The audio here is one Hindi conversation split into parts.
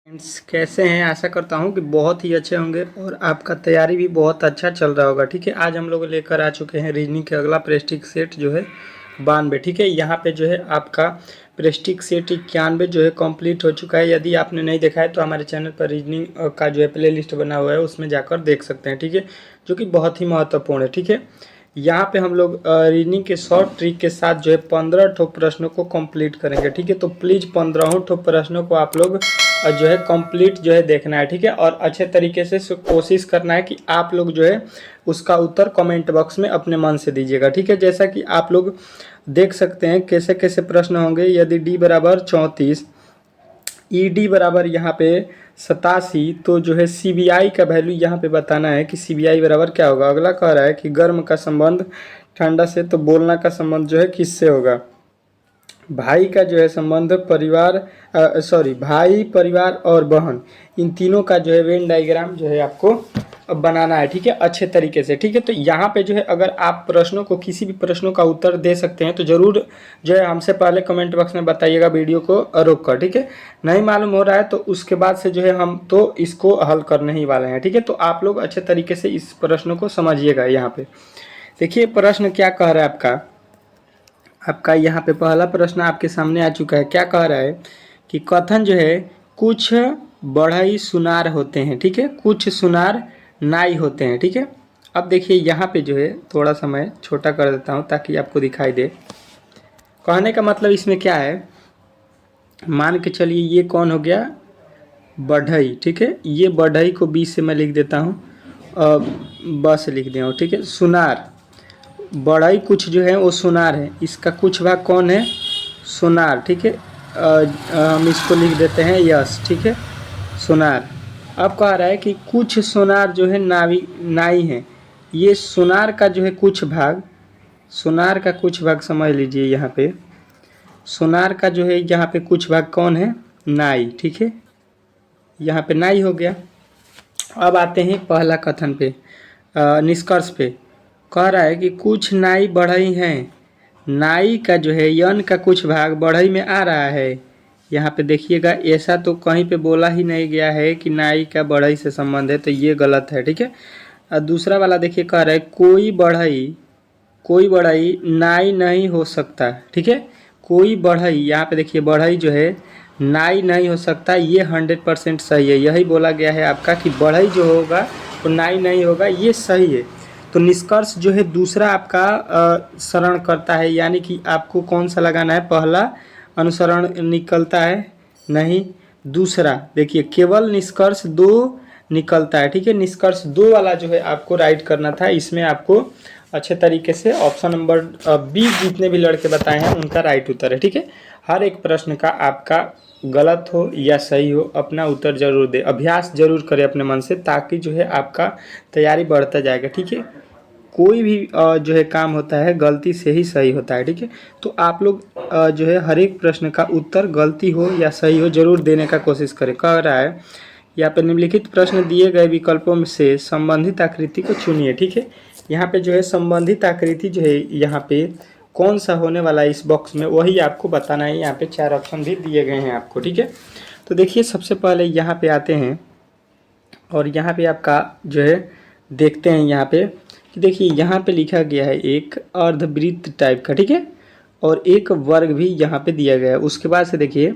फ्रेंड्स कैसे हैं। आशा करता हूं कि बहुत ही अच्छे होंगे और आपका तैयारी भी बहुत अच्छा चल रहा होगा। ठीक है, आज हम लोग लेकर आ चुके हैं रीजनिंग के अगला प्रेस्टिक सेट जो है 92। ठीक है, यहाँ पे जो है आपका प्रेस्टिक सेट 91 जो है कंप्लीट हो चुका है। यदि आपने नहीं देखा है तो हमारे चैनल पर रीजनिंग का जो है प्ले लिस्ट बना हुआ है, उसमें जाकर देख सकते हैं। ठीक है, जो कि बहुत ही महत्वपूर्ण है। ठीक है, यहाँ पे हम लोग रीजनिंग के शॉर्ट ट्रिक के साथ जो है 15 ठो प्रश्नों को कंप्लीट करेंगे। ठीक है, तो प्लीज़ 15 ठो प्रश्नों को आप लोग जो है कंप्लीट जो है देखना है। ठीक है, और अच्छे तरीके से कोशिश करना है कि आप लोग जो है उसका उत्तर कमेंट बॉक्स में अपने मन से दीजिएगा। ठीक है, जैसा कि आप लोग देख सकते हैं कैसे कैसे प्रश्न होंगे। यदि डी बराबर 34, ई डी बराबर यहाँ पे 87, तो जो है CBI का वैल्यू यहाँ पे बताना है कि CBI बराबर क्या होगा। अगला कह रहा है कि गर्म का संबंध ठंडा से, तो बोलना का संबंध जो है किससे होगा। भाई का जो है संबंध परिवार भाई, परिवार और बहन, इन तीनों का जो है वेन डायग्राम जो है आपको बनाना है। ठीक है, अच्छे तरीके से। ठीक है, तो यहाँ पे जो है अगर आप प्रश्नों को किसी भी प्रश्नों का उत्तर दे सकते हैं तो ज़रूर जो है हमसे पहले कमेंट बॉक्स में बताइएगा वीडियो को रोक कर। ठीक है, नहीं मालूम हो रहा है तो उसके बाद से जो है हम तो इसको हल करने ही वाले हैं। ठीक है, तो आप लोग अच्छे तरीके से इस प्रश्न को समझिएगा। यहाँ पे देखिए प्रश्न क्या कह रहा है आपका यहाँ पे पहला प्रश्न आपके सामने आ चुका है। क्या कह रहा है कि कथन जो है कुछ बढ़ई सुनार होते हैं। ठीक है, कुछ सुनार नाई होते हैं। ठीक है, अब देखिए यहाँ पे जो है थोड़ा सा मैं छोटा कर देता हूँ ताकि आपको दिखाई दे। कहने का मतलब इसमें क्या है, मान के चलिए ये कौन हो गया, बढ़ई। ठीक है, ये बढ़ई को 20 से मैं लिख देता हूँ, बस लिख दिया हूँ। ठीक है, सुनार, बढ़ई कुछ जो है वो सुनार है, इसका कुछ भाग कौन है, सुनार। ठीक है, हम इसको लिख देते हैं यस। ठीक है, सुनार। अब कह रहा है कि कुछ सुनार जो है नाई है। ये सुनार का जो है कुछ भाग, सुनार का कुछ भाग समझ लीजिए। यहाँ पे सुनार का जो है यहाँ पे कुछ भाग कौन है, नाई। ठीक है, यहाँ पे नाई हो गया। अब आते हैं पहला कथन पे, निष्कर्ष पे। कह रहा है कि कुछ नाई बढ़ई हैं। नाई का जो है यन का कुछ भाग बढ़ई में आ रहा है। यहाँ पे देखिएगा ऐसा तो कहीं पे बोला ही नहीं गया है कि नाई का बढ़ई से संबंध है, तो ये गलत है। ठीक है, और दूसरा वाला देखिए कह रहा है कोई बढ़ई नाई नहीं हो सकता। ठीक है, कोई बढ़ई, यहाँ पे देखिए बढ़ई जो है नाई नहीं हो सकता, ये 100% सही है। यही बोला गया है आपका कि बढ़ई जो होगा वो नाई नहीं होगा, ये सही है। तो निष्कर्ष जो है दूसरा आपका शरण करता है, यानी कि आपको कौन सा लगाना है, पहला अनुसरण निकलता है, नहीं दूसरा। देखिए केवल निष्कर्ष 2 निकलता है। ठीक है, निष्कर्ष 2 वाला जो है आपको राइट करना था। इसमें आपको अच्छे तरीके से ऑप्शन नंबर बी जितने भी लड़के बताए हैं उनका राइट उत्तर है। ठीक है, हर एक प्रश्न का आपका गलत हो या सही हो अपना उत्तर जरूर दे, अभ्यास जरूर करें अपने मन से, ताकि जो है आपका तैयारी बढ़ता जाएगा। ठीक है, कोई भी जो है काम होता है गलती से ही सही होता है। ठीक है, तो आप लोग जो है हर एक प्रश्न का उत्तर गलती हो या सही हो जरूर देने का कोशिश करें। कह रहा है यहाँ पे निम्नलिखित प्रश्न दिए गए विकल्पों में से संबंधित आकृति को चुनिए। ठीक है, यहाँ पे जो है संबंधित आकृति जो है यहाँ पे कौन सा होने वाला है इस बॉक्स में, वही आपको बताना है। यहाँ पे 4 ऑप्शन भी दिए गए हैं आपको। ठीक है, तो देखिए सबसे पहले यहाँ पे आते हैं और यहाँ पे आपका जो है देखते हैं यहाँ पे कि देखिए यहाँ पे लिखा गया है एक अर्धवृत्त टाइप का। ठीक है, और एक वर्ग भी यहाँ पे दिया गया है। उसके बाद से देखिए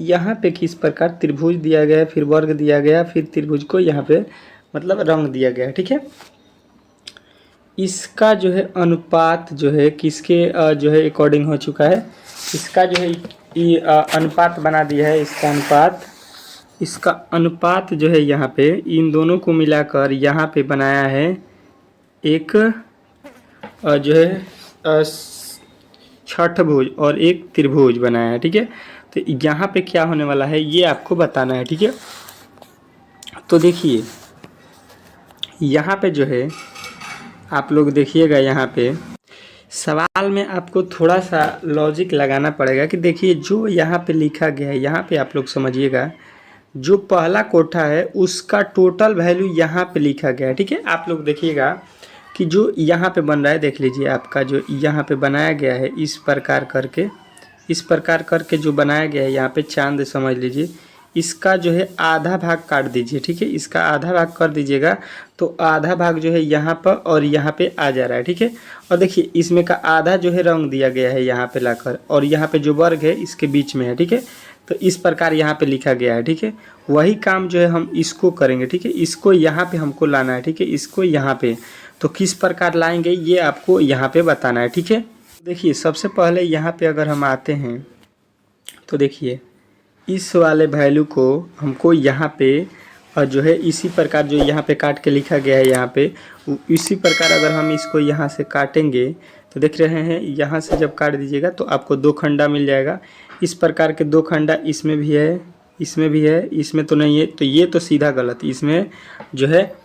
यहाँ पे किस प्रकार त्रिभुज दिया गया है, फिर वर्ग दिया गया, फिर त्रिभुज को यहाँ पे मतलब रंग दिया गया है। ठीक है, इसका जो है अनुपात जो है किसके जो है अकॉर्डिंग हो चुका है, इसका जो है ये अनुपात बना दिया है। इसका अनुपात जो है यहाँ पे इन दोनों को मिलाकर यहाँ पे बनाया है एक जो है छठभुज और एक त्रिभुज बनाया है। ठीक है, तो यहाँ पे क्या होने वाला है ये आपको बताना है। ठीक है, तो देखिए यहाँ पे जो है आप लोग देखिएगा, यहाँ पे सवाल में आपको थोड़ा सा लॉजिक लगाना पड़ेगा कि देखिए जो यहाँ पे लिखा गया है, यहाँ पे आप लोग समझिएगा, जो पहला कोठा है उसका टोटल वैल्यू यहाँ पे लिखा गया है। ठीक है, आप लोग देखिएगा कि जो यहाँ पे बन रहा है, देख लीजिए आपका जो यहाँ पे बनाया गया है इस प्रकार करके जो बनाया गया है यहाँ पे चांद समझ लीजिए, इसका जो है आधा भाग काट दीजिए, ठीक है। इसका आधा भाग कर दीजिएगा तो आधा भाग जो है यहाँ पर और यहाँ पे आ जा रहा है, ठीक है। और देखिए इसमें का आधा जो है रंग दिया गया है यहाँ पे लाकर, और यहाँ पे जो वर्ग है इसके बीच में है, ठीक है। तो इस प्रकार यहाँ पे लिखा गया है, ठीक है। वही काम जो है हम इसको करेंगे, ठीक है। इसको यहाँ पे हमको लाना है, ठीक है। इसको यहाँ पे तो किस प्रकार लाएंगे ये आपको यहाँ पे बताना है, ठीक है। देखिए सबसे पहले यहाँ पे अगर हम आते हैं तो देखिए इस वाले वैल्यू को हमको यहाँ पे और जो है इसी प्रकार जो यहाँ पे काट के लिखा गया है यहाँ पे, इसी प्रकार अगर हम इसको यहाँ से काटेंगे तो देख रहे हैं यहाँ से जब काट दीजिएगा तो आपको दो खंडा मिल जाएगा। इस प्रकार के दो खंडा इसमें भी है, इसमें भी है, इसमें तो नहीं है, तो ये तो सीधा गलत, इसमें जो है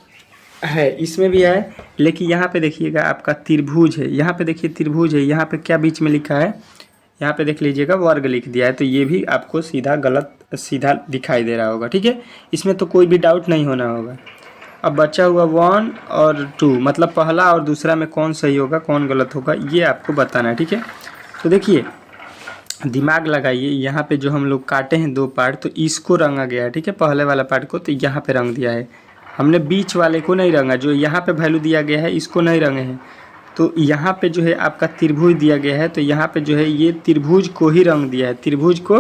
इसमें भी है। लेकिन यहाँ पे देखिएगा आपका त्रिभुज है, यहाँ पे देखिए त्रिभुज है, यहाँ पे क्या बीच में लिखा है, यहाँ पे देख लीजिएगा वर्ग लिख दिया है, तो ये भी आपको सीधा गलत सीधा दिखाई दे रहा होगा, ठीक है। इसमें तो कोई भी डाउट नहीं होना होगा। अब बचा हुआ 1 और 2, मतलब पहला और दूसरा में कौन सही होगा कौन गलत होगा ये आपको बताना है, ठीक है। तो देखिए दिमाग लगाइए, यहाँ पे जो हम लोग काटे हैं दो पार्ट तो इसको रंगा गया है, ठीक है। पहले वाला पार्ट को तो यहाँ पे रंग दिया है हमने, बीच वाले को नहीं रंगा, जो यहाँ पे वैल्यू दिया गया है इसको नहीं रंगे हैं। तो यहाँ पे जो है आपका त्रिभुज दिया गया है, तो यहाँ पे जो है ये त्रिभुज को ही रंग दिया है, त्रिभुज को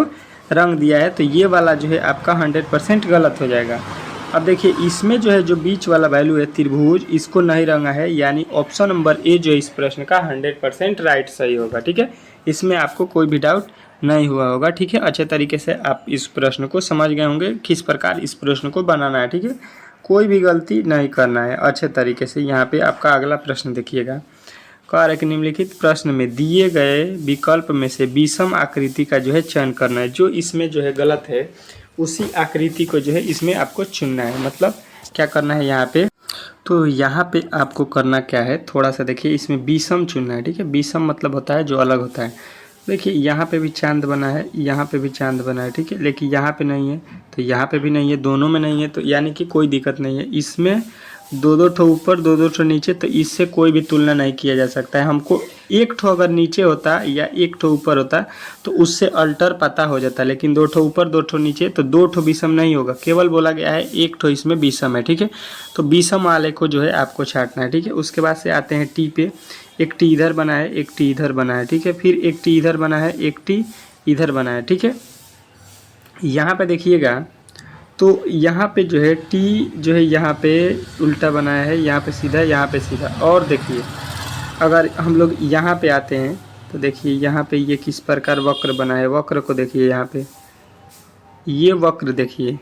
रंग दिया है, तो ये वाला जो है आपका 100% गलत हो जाएगा। अब देखिए इसमें जो है जो बीच वाला वैल्यू है त्रिभुज, इसको नहीं रंगा है, यानी ऑप्शन नंबर ए जो इस प्रश्न का 100% राइट सही होगा, ठीक है। इसमें आपको कोई भी डाउट नहीं हुआ होगा, ठीक है। अच्छे तरीके से आप इस प्रश्न को समझ गए होंगे किस प्रकार इस प्रश्न को बनाना है, ठीक है। कोई भी गलती नहीं करना है अच्छे तरीके से। यहाँ पे आपका अगला प्रश्न देखिएगा, कह रहा है कि निम्नलिखित प्रश्न में दिए गए विकल्प में से विषम आकृति का जो है चयन करना है। जो इसमें जो है गलत है उसी आकृति को जो है इसमें आपको चुनना है, मतलब क्या करना है यहाँ पे। तो यहाँ पे आपको करना क्या है, थोड़ा सा देखिए इसमें विषम चुनना है, ठीक है। विषम मतलब होता है जो अलग होता है। देखिए यहाँ पे भी चांद बना है, यहाँ पे भी चांद बना है, ठीक है। लेकिन यहाँ पे नहीं है तो यहाँ पे भी नहीं है, दोनों में नहीं है, तो यानी कि कोई दिक्कत नहीं है। इसमें दो दो ठो ऊपर दो दो ठो नीचे, तो इससे कोई भी तुलना नहीं किया जा सकता है। हमको एक ठो अगर नीचे होता या एक ठो ऊपर होता तो उससे अल्टर पता हो जाता, लेकिन दो ठो ऊपर दो ठो नीचे तो दो ठो विषम नहीं होगा, केवल बोला गया है एक ठो इसमें विषम है, ठीक है। तो विषम वाले को जो है आपको छांटना है, ठीक है। उसके बाद से आते हैं टी पे, एक टी इधर बना है एक टी इधर बना है, ठीक है। फिर एक टी इधर बना है एक टी इधर बना है, ठीक है। यहाँ पे देखिएगा तो यहाँ पे जो है टी जो है यहाँ पे उल्टा बनाया है, यहाँ पे सीधा, यहाँ पे सीधा। और देखिए अगर हम लोग यहाँ पे आते हैं तो देखिए यहाँ पे ये किस प्रकार वक्र बना है, वक्र को देखिए, यहाँ पे ये वक्र देखिए,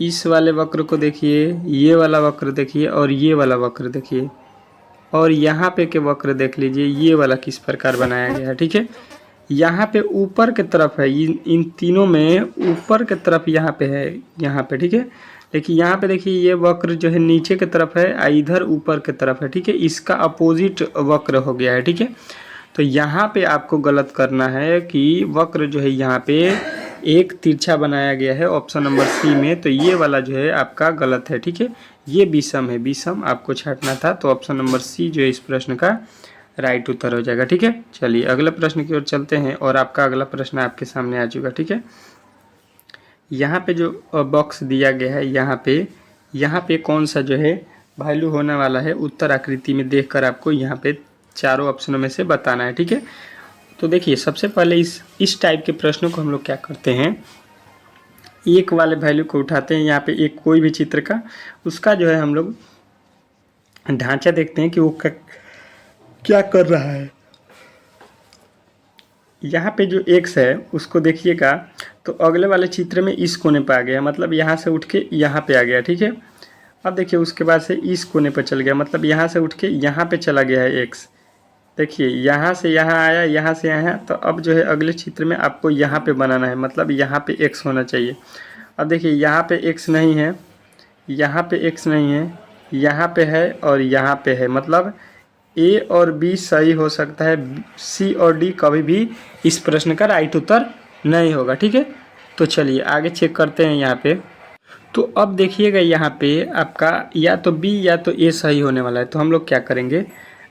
इस वाले वक्र को देखिए, ये वाला वक्र देखिए और ये वाला वक्र देखिए, और यहाँ पे के वक्र देख लीजिए, ये वाला किस प्रकार बनाया गया है, ठीक है। यहाँ पे ऊपर के तरफ है, इन तीनों में ऊपर के तरफ यहाँ पे है, यहाँ पे, ठीक है। लेकिन यहाँ पे देखिए ये वक्र जो है नीचे की तरफ है, इधर ऊपर के तरफ है, ठीक है। इसका अपोजिट वक्र हो गया है, ठीक है। तो यहाँ पे आपको गलत करना है कि वक्र जो है यहाँ पे एक तिरछा बनाया गया है ऑप्शन नंबर सी में, तो ये वाला जो है आपका गलत है, ठीक है। ये विषम है, विषम आपको छांटना था, तो ऑप्शन नंबर सी जो है इस प्रश्न का राइट उत्तर हो जाएगा, ठीक है। चलिए अगले प्रश्न की ओर चलते हैं, और आपका अगला प्रश्न आपके सामने आ चुका, ठीक है। यहाँ पे जो बॉक्स दिया गया है, यहाँ पे कौन सा जो है वैल्यू होने वाला है, उत्तर आकृति में देखकर आपको यहाँ पे चारों ऑप्शनों में से बताना है, ठीक है। तो देखिए सबसे पहले इस टाइप के प्रश्नों को हम लोग क्या करते हैं, एक वाले वैल्यू को उठाते हैं, यहाँ पे एक कोई भी चित्र का, उसका जो है हम लोग ढांचा देखते हैं कि वो क्या कर रहा है। यहाँ पे जो x है उसको देखिएगा तो अगले वाले चित्र में इस कोने पे आ गया, मतलब यहाँ से उठ के यहाँ पे आ गया, ठीक है। अब देखिए उसके बाद से इस कोने पे चल गया, मतलब यहाँ से उठ के यहाँ पे चला गया है x। देखिए यहाँ से यहाँ आया, यहाँ से यहाँ, तो अब जो है अगले चित्र में आपको यहाँ पे बनाना है, मतलब यहाँ पे x होना चाहिए। अब देखिए यहाँ पे x नहीं है, यहाँ पे x नहीं है, यहाँ पे है और यहाँ पे है, मतलब ए और बी सही हो सकता है, सी और डी कभी भी इस प्रश्न का राइट उत्तर नहीं होगा, ठीक है। तो चलिए आगे चेक करते हैं यहाँ पे। तो अब देखिएगा यहाँ पे आपका या तो बी या तो ए सही होने वाला है, तो हम लोग क्या करेंगे,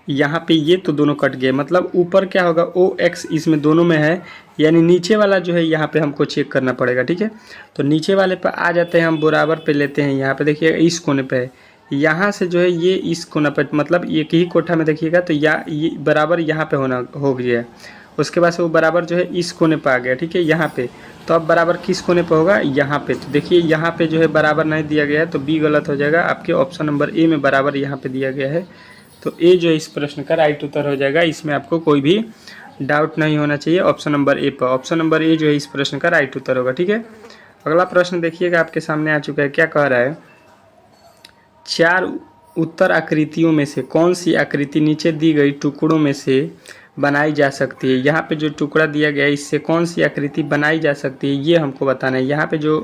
यहाँ पे ये तो दोनों कट गए, मतलब ऊपर क्या होगा OX इसमें दोनों में है, यानी नीचे वाला जो है यहाँ पे हमको चेक करना पड़ेगा। ठीक है, तो नीचे वाले पे आ जाते हैं हम, बराबर पे लेते हैं। यहाँ पे देखिएगा इस कोने पे है, यहाँ से जो है ये इस कोना पे, मतलब एक ही कोठा में देखिएगा तो ये बराबर यहाँ पे होना हो गया। उसके बाद से वो बराबर जो है इस कोने पे आ गया। ठीक है, यहाँ पे तो अब बराबर किस कोने पे होगा, यहाँ पे। तो देखिए यहाँ पे जो है बराबर नहीं दिया गया है, तो बी गलत हो जाएगा। आपके ऑप्शन नंबर ए में बराबर यहाँ पे दिया गया है, तो ए जो इस प्रश्न का राइट उत्तर हो जाएगा। इसमें आपको कोई भी डाउट नहीं होना चाहिए ऑप्शन नंबर ए पर। ऑप्शन नंबर ए जो है इस प्रश्न का राइट उत्तर होगा। ठीक है, अगला प्रश्न देखिएगा आपके सामने आ चुका है। क्या कह रहा है, 4 उत्तर आकृतियों में से कौन सी आकृति नीचे दी गई टुकड़ों में से बनाई जा सकती है। यहाँ पे जो टुकड़ा दिया गया है इससे कौन सी आकृति बनाई जा सकती है, ये हमको बताना है। यहाँ पे जो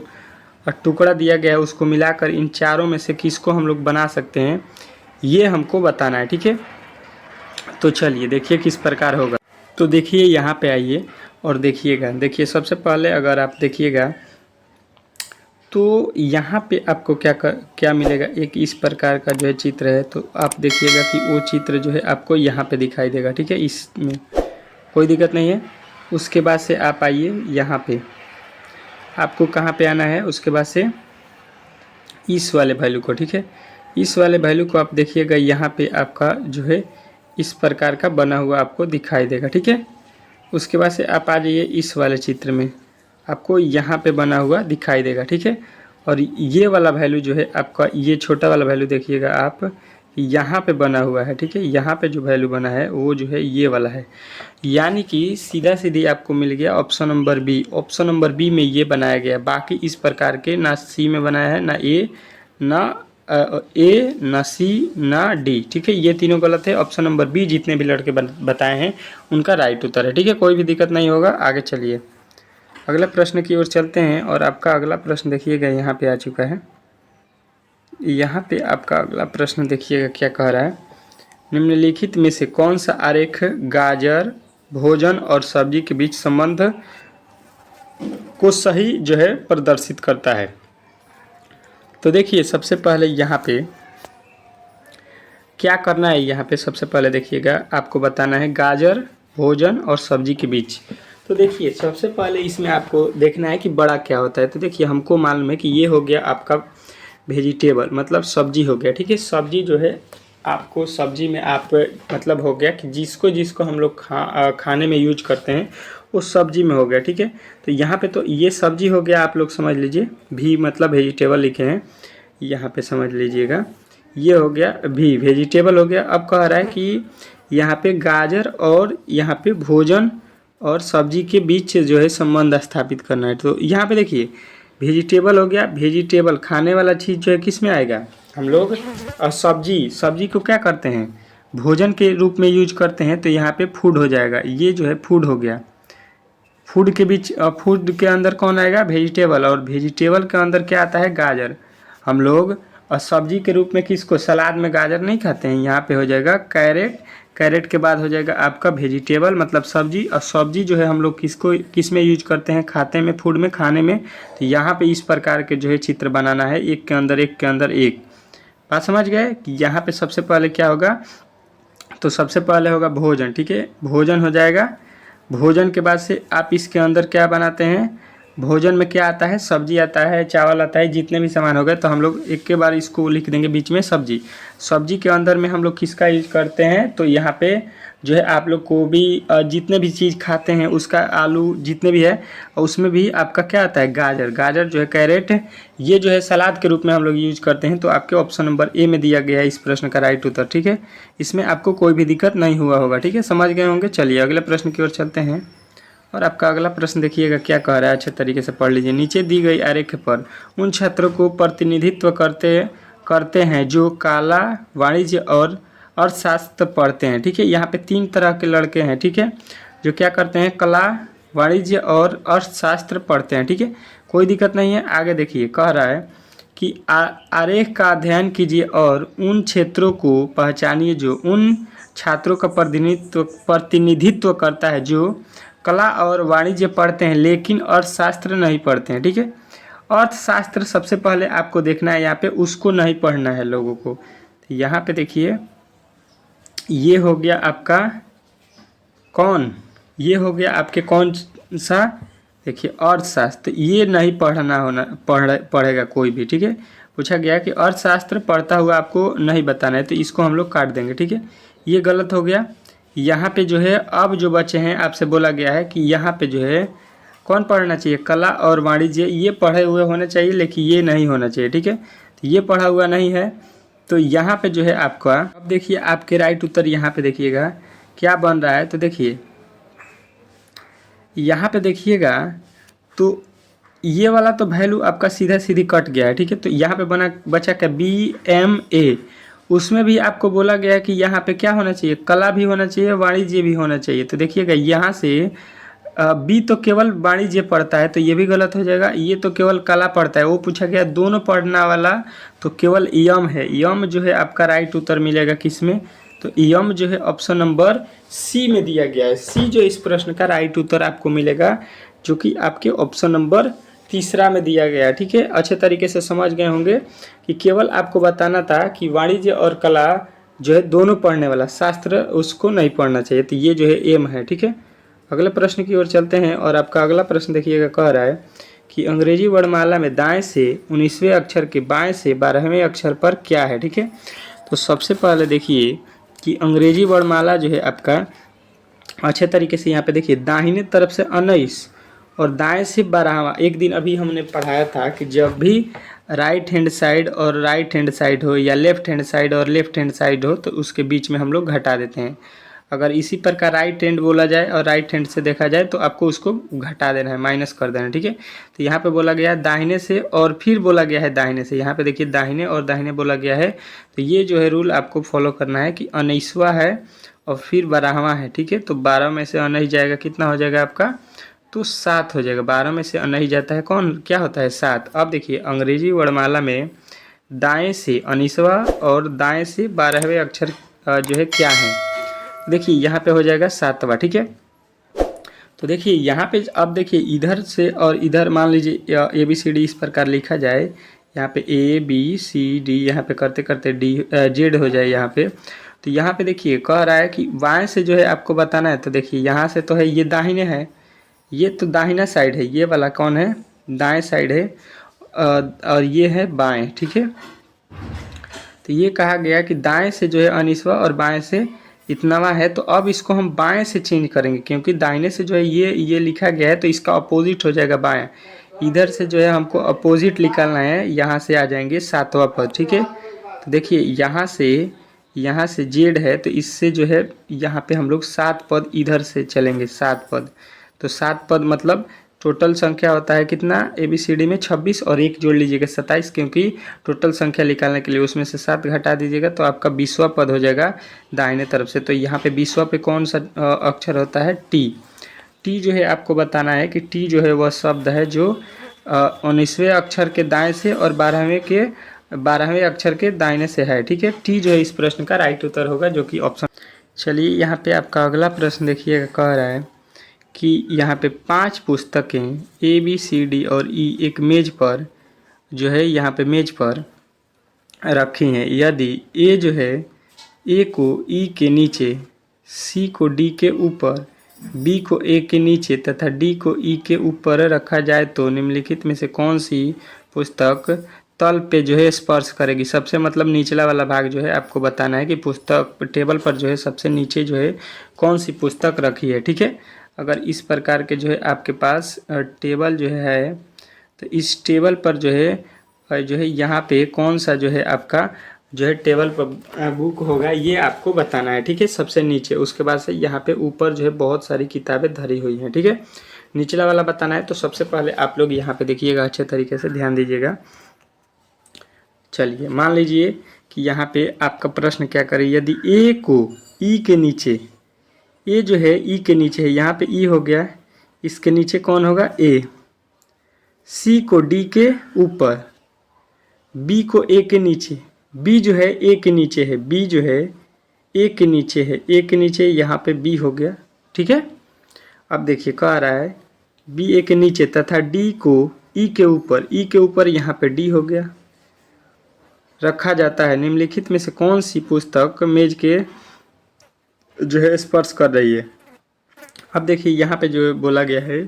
टुकड़ा दिया गया है उसको मिलाकर इन चारों में से किसको हम लोग बना सकते हैं, ये हमको बताना है। ठीक है, तो चलिए देखिए किस प्रकार होगा। तो देखिए यहाँ पे आइए और देखिएगा। देखिए सबसे पहले अगर आप देखिएगा तो यहाँ पे आपको क्या मिलेगा, एक इस प्रकार का जो है चित्र है। तो आप देखिएगा कि वो चित्र जो है आपको यहाँ पे दिखाई देगा। ठीक है, इसमें कोई दिक्कत नहीं है। उसके बाद से आप आइए यहाँ पे, आपको कहाँ पे आना है, उसके बाद से इस वाले वैल्यू को। ठीक है, इस वाले वैल्यू को आप देखिएगा, यहाँ पे आपका जो है इस प्रकार का बना हुआ आपको दिखाई देगा। ठीक है, उसके बाद से आप आ जाइए इस वाले चित्र में, आपको यहाँ पे बना हुआ दिखाई देगा। ठीक है, और ये वाला वैल्यू जो है आपका, ये छोटा वाला वैल्यू देखिएगा आप, यहाँ पे बना हुआ है। ठीक है, यहाँ पे जो वैल्यू बना है वो जो है ये वाला है, यानी कि सीधा सीधी आपको मिल गया option number B. Option number B में ये बनाया गया, बाकी इस प्रकार के ना सी में बनाया है, ना ए ना सी ना डी। ठीक है, ये तीनों गलत है। ऑप्शन नंबर बी जितने भी लड़के बताए हैं उनका राइट उत्तर है। ठीक है, कोई भी दिक्कत नहीं होगा। आगे चलिए अगले प्रश्न की ओर चलते हैं, और आपका अगला प्रश्न देखिएगा यहाँ पे आ चुका है। यहाँ पे आपका अगला प्रश्न देखिएगा क्या कह रहा है, निम्नलिखित में से कौन सा आरेख गाजर, भोजन और सब्जी के बीच संबंध को सही जो है प्रदर्शित करता है। तो देखिए सबसे पहले यहाँ पे क्या करना है, यहाँ पे सबसे पहले देखिएगा आपको बताना है गाजर, भोजन और सब्जी के बीच। तो देखिए सबसे पहले इसमें आपको देखना है कि बड़ा क्या होता है। तो देखिए हमको मालूम है कि ये हो गया आपका वेजिटेबल, मतलब सब्जी हो गया। ठीक है, सब्जी जो है आपको सब्जी में आप मतलब हो गया कि जिसको जिसको हम लोग खाने में यूज करते हैं उस सब्जी में हो गया। ठीक है, तो यहाँ पे तो ये सब्जी हो गया, आप लोग समझ लीजिए। भी मतलब वेजिटेबल लिखे हैं, यहाँ पे समझ लीजिएगा, ये हो गया भी वेजिटेबल हो गया। अब कह रहा है कि यहाँ पे गाजर और यहाँ पे भोजन और सब्जी के बीच जो है संबंध स्थापित करना है। तो यहाँ पे देखिए वेजिटेबल हो गया, वेजिटेबल खाने वाला चीज़ जो है किस में आएगा, हम लोग सब्जी को क्या करते हैं, भोजन के रूप में यूज करते हैं, तो यहाँ पे फूड हो जाएगा। ये जो है फूड हो गया। फूड के बीच फूड के अंदर कौन आएगा, वेजिटेबल, और वेजिटेबल के अंदर क्या आता है, गाजर। हम लोग और सब्जी के रूप में किसको, सलाद में गाजर नहीं खाते हैं। यहाँ पे हो जाएगा कैरेट, कैरेट के बाद हो जाएगा आपका वेजिटेबल मतलब सब्जी, और सब्जी जो है हम लोग किस में यूज करते हैं, खाते में, फूड में, खाने में। तो यहाँ पे इस प्रकार के जो है चित्र बनाना है, एक के अंदर एक के अंदर एक। बात समझ गए कि यहाँ पे सबसे पहले क्या होगा, तो सबसे पहले होगा भोजन। ठीक है, भोजन हो जाएगा। भोजन के बाद से आप इसके अंदर क्या बनाते हैं, भोजन में क्या आता है, सब्जी आता है, चावल आता है, जितने भी सामान हो गए। तो हम लोग एक के बार इसको लिख देंगे बीच में सब्जी। सब्जी के अंदर में हम लोग किसका यूज करते हैं, तो यहाँ पे जो है आप लोग गोभी, जितने भी चीज़ खाते हैं उसका, आलू जितने भी है, और उसमें भी आपका क्या आता है, गाजर। गाजर जो है कैरेट, ये जो है सलाद के रूप में हम लोग यूज करते हैं। तो आपके ऑप्शन नंबर ए में दिया गया है इस प्रश्न का राइट उत्तर। ठीक है, इसमें आपको कोई भी दिक्कत नहीं हुआ होगा। ठीक है, समझ गए होंगे। चलिए अगले प्रश्न की ओर चलते हैं, और आपका अगला प्रश्न देखिएगा क्या कह रहा है, अच्छे तरीके से पढ़ लीजिए। नीचे दी गई आरेख पर उन छात्रों को प्रतिनिधित्व करते हैं जो कला, वाणिज्य और अर्थशास्त्र पढ़ते हैं। ठीक है, यहाँ पे 3 तरह के लड़के हैं। ठीक है, जो क्या करते हैं, कला, वाणिज्य और अर्थशास्त्र पढ़ते हैं। ठीक है, कोई दिक्कत नहीं है। आगे देखिए कह रहा है कि आरेख का अध्ययन कीजिए और उन क्षेत्रों को पहचानिए जो उन छात्रों का प्रतिनिधित्व करता है जो कला और वाणिज्य पढ़ते हैं लेकिन अर्थशास्त्र नहीं पढ़ते हैं। ठीक है, अर्थशास्त्र सबसे पहले आपको देखना है, यहाँ पे उसको नहीं पढ़ना है लोगों को। तो यहाँ पे देखिए ये हो गया आपका कौन, ये हो गया आपके कौन सा, देखिए अर्थशास्त्र, ये नहीं पढ़ेगा कोई भी, ठीक है। पूछा गया कि अर्थशास्त्र पढ़ता हुआ आपको नहीं बताना है, तो इसको हम लोग काट देंगे, ठीक है। ये गलत हो गया। यहाँ पे जो है अब जो बचे हैं, आपसे बोला गया है कि यहाँ पे जो है कौन पढ़ना चाहिए, कला और वाणिज्य, ये पढ़े हुए होने चाहिए, लेकिन ये नहीं होना चाहिए, ठीक है। तो ये पढ़ा हुआ नहीं है, तो यहाँ पे जो है आपका, अब देखिए आपके राइट उत्तर यहाँ पे देखिएगा क्या बन रहा है। तो देखिए यहाँ पे देखिएगा, तो ये वाला तो वैल्यू आपका सीधा सीधी कट गया है, ठीक है। तो यहाँ पे बना बचा क्या, BMA, उसमें भी आपको बोला गया है कि यहाँ पे क्या होना चाहिए, कला भी होना चाहिए, वाणिज्य भी होना चाहिए। तो देखिएगा यहाँ से बी तो केवल वाणिज्य पढ़ता है, तो ये भी गलत हो जाएगा। ये तो केवल कला पढ़ता है, वो पूछा गया दोनों पढ़ना वाला, तो केवल यम है, यम जो है आपका राइट उत्तर मिलेगा किस में, तो यम जो है ऑप्शन नंबर सी में दिया गया है। सी जो इस प्रश्न का राइट उत्तर आपको मिलेगा, जो कि आपके ऑप्शन नंबर तीसरा में दिया गया है, ठीक है। अच्छे तरीके से समझ गए होंगे कि केवल आपको बताना था कि वाणिज्य और कला जो है दोनों पढ़ने वाला, शास्त्र उसको नहीं पढ़ना चाहिए, तो ये जो है एम है, ठीक है। अगले प्रश्न की ओर चलते हैं, और आपका अगला प्रश्न देखिएगा, कह रहा है कि अंग्रेजी वर्णमाला में दाएं से 19वें अक्षर के बाएं से 12वें अक्षर पर क्या है, ठीक है। तो सबसे पहले देखिए कि अंग्रेजी वर्णमाला जो है आपका अच्छे तरीके से यहाँ पे देखिए, दाहिने तरफ से 19 और दाएं से 12वां। एक दिन अभी हमने पढ़ाया था कि जब भी राइट हैंड साइड और राइट हैंड साइड हो, या लेफ्ट हैंड साइड और लेफ्ट हैंड साइड हो, तो उसके बीच में हम लोग घटा देते हैं। अगर इसी प्रकार राइट हैंड बोला जाए और राइट हैंड से देखा जाए, तो आपको उसको घटा देना है, माइनस कर देना है, ठीक है। तो यहाँ पे बोला गया है दाहिने से, और फिर बोला गया है दाहिने से। यहाँ पे देखिए दाहिने और दाहिने बोला गया है, तो ये जो है रूल आपको फॉलो करना है कि 19वां है और फिर 12वां है, ठीक है। तो 12 में से 19 जाएगा, कितना हो जाएगा आपका, तो 7 हो जाएगा। 12 में से 19 जाता है कौन, क्या होता है, 7। अब देखिए अंग्रेजी वर्णमाला में दाएं से 19वां और दाएं से 12वें अक्षर जो है क्या है, देखिए यहाँ पे हो जाएगा 7वां, ठीक है। तो देखिए यहाँ पे अब देखिए इधर से और इधर मान लीजिए ABCD इस प्रकार लिखा जाए, यहाँ पे ABCD, यहाँ पे करते करते Z हो जाए यहाँ पे। तो यहाँ पे देखिए कह रहा है कि बाएं से जो है आपको बताना है, तो देखिए यहाँ से तो है ये दाहिने है, ये तो दाहिना साइड है, ये वाला कौन है, दाएं साइड है, और ये है बाएं, ठीक है। तो ये कहा गया कि दाएं से जो है 19वां और बाएं से इतनावा है, तो अब इसको हम बाएं से चेंज करेंगे, क्योंकि दाहिने से जो है ये लिखा गया है, तो इसका अपोजिट हो जाएगा बाएं। इधर से जो है हमको अपोजिट निकालना है, यहाँ से आ जाएंगे 7वां पद, ठीक है। तो देखिए यहाँ से जेड है, तो इससे जो है यहाँ पे हम लोग 7 पद इधर से चलेंगे, 7 पद। तो 7 पद मतलब टोटल संख्या होता है कितना, ABCD में 26 और 1 जोड़ लीजिएगा 27, क्योंकि टोटल संख्या निकालने के लिए उसमें से 7 घटा दीजिएगा, तो आपका 20वां पद हो जाएगा दाहिने तरफ से। तो यहाँ पे 20वां पे कौन सा अक्षर होता है, टी जो है आपको बताना है कि टी जो है वह शब्द है जो 19वें अक्षर के दाएं से और 12वें अक्षर के दाहिने से है, ठीक है। टी जो है इस प्रश्न का राइट उत्तर होगा, जो कि ऑप्शन। चलिए यहाँ पे आपका अगला प्रश्न देखिएगा, कह रहा है कि यहाँ पे 5 पुस्तकें ABCD और E एक मेज पर जो है यहाँ पे मेज पर रखी हैं। यदि A जो है A को E के नीचे, C को D के ऊपर, B को A के नीचे तथा D को E के ऊपर रखा जाए, तो निम्नलिखित में से कौन सी पुस्तक तल पे जो है स्पर्श करेगी। सबसे मतलब निचला वाला भाग जो है आपको बताना है कि पुस्तक टेबल पर जो है सबसे नीचे जो है कौन सी पुस्तक रखी है, ठीक है। अगर इस प्रकार के जो है आपके पास टेबल जो है, तो इस टेबल पर जो है यहाँ पे कौन सा जो है आपका जो है टेबल पर बुक होगा, ये आपको बताना है, ठीक है, सबसे नीचे। उसके बाद से यहाँ पे ऊपर जो है बहुत सारी किताबें धरी हुई हैं, ठीक है। निचला वाला बताना है, तो सबसे पहले आप लोग यहाँ पे देखिएगा, अच्छे तरीके से ध्यान दीजिएगा। चलिए मान लीजिए कि यहाँ पे आपका प्रश्न क्या करे, यदि ए को ई के नीचे, ए जो है ई के नीचे है, यहाँ पे ई हो गया, इसके नीचे कौन होगा, ए। सी को डी के ऊपर, बी को ए के नीचे, बी जो है ए के नीचे है, बी जो है ए के नीचे है, ए के नीचे यहाँ पे बी हो गया, ठीक है। अब देखिए कह रहा है बी ए के नीचे तथा डी को ई के ऊपर, ई के ऊपर यहाँ पे डी हो गया, रखा जाता है। निम्नलिखित में से कौन सी पुस्तक मेज के जो है स्पर्श कर रही है। अब देखिए यहाँ पे जो बोला गया है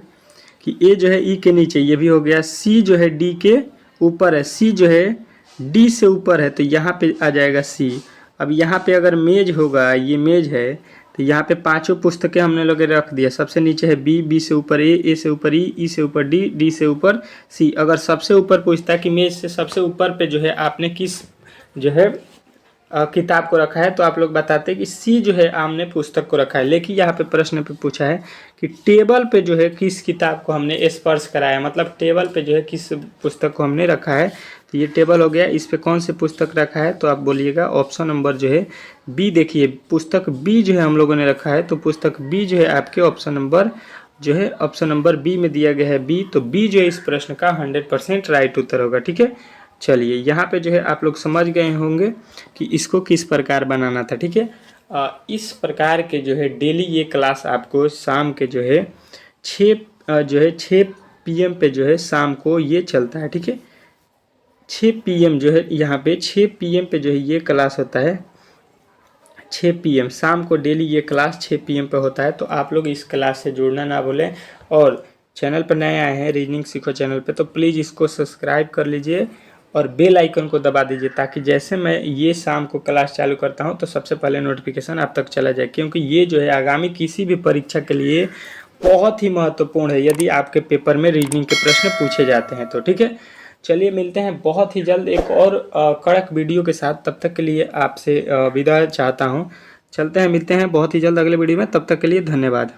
कि ए जो है ई के नीचे, ये भी हो गया। सी जो है डी के ऊपर है, सी जो है डी से ऊपर है, तो यहाँ पे आ जाएगा सी। अब यहाँ पे अगर मेज होगा, ये मेज है, तो यहाँ पे पांचों पुस्तकें हमने लोग रख दिया। सबसे नीचे है बी, बी से ऊपर ए से ऊपर ई से ऊपर डी, डी से ऊपर सी। अगर सबसे ऊपर पूछता है कि मेज से सबसे ऊपर पे जो है आपने किस जो है किताब को रखा है, तो आप लोग बताते हैं कि सी जो है आपने पुस्तक को रखा है। लेकिन यहाँ पे प्रश्न पे पूछा है कि टेबल पे जो है किस किताब को हमने स्पर्श कराया, मतलब टेबल पे जो है किस पुस्तक को हमने रखा है। तो ये टेबल हो गया, इस पे कौन से पुस्तक रखा है, तो आप बोलिएगा ऑप्शन नंबर जो है बी। देखिए पुस्तक बी जो है हम लोगों ने रखा है, तो पुस्तक बी जो है आपके ऑप्शन नंबर जो है ऑप्शन नंबर बी में दिया गया है बी। तो बी जो है इस प्रश्न का 100% राइट उत्तर होगा। ठीक है, चलिए यहाँ पे जो है आप लोग समझ गए होंगे कि इसको किस प्रकार बनाना था। ठीक है, इस प्रकार के जो है डेली ये क्लास आपको शाम के जो है 6 PM पे जो है शाम को ये चलता है। ठीक है, 6 PM जो है यहाँ पे 6 PM पे जो है ये क्लास होता है। 6 PM शाम को डेली ये क्लास 6 PM पे होता है। तो आप लोग इस क्लास से जुड़ना ना भूलें। और चैनल पर नए आए हैं रीजनिंग सीखो चैनल पे, तो प्लीज़ इसको सब्सक्राइब कर लीजिए और बेल आइकन को दबा दीजिए, ताकि जैसे मैं ये शाम को क्लास चालू करता हूँ तो सबसे पहले नोटिफिकेशन आप तक चला जाए। क्योंकि ये जो है आगामी किसी भी परीक्षा के लिए बहुत ही महत्वपूर्ण है, यदि आपके पेपर में रीजनिंग के प्रश्न पूछे जाते हैं तो। ठीक है, चलिए मिलते हैं बहुत ही जल्द एक और कड़क वीडियो के साथ। तब तक के लिए आपसे विदा चाहता हूँ। चलते हैं, मिलते हैं बहुत ही जल्द अगले वीडियो में। तब तक के लिए धन्यवाद।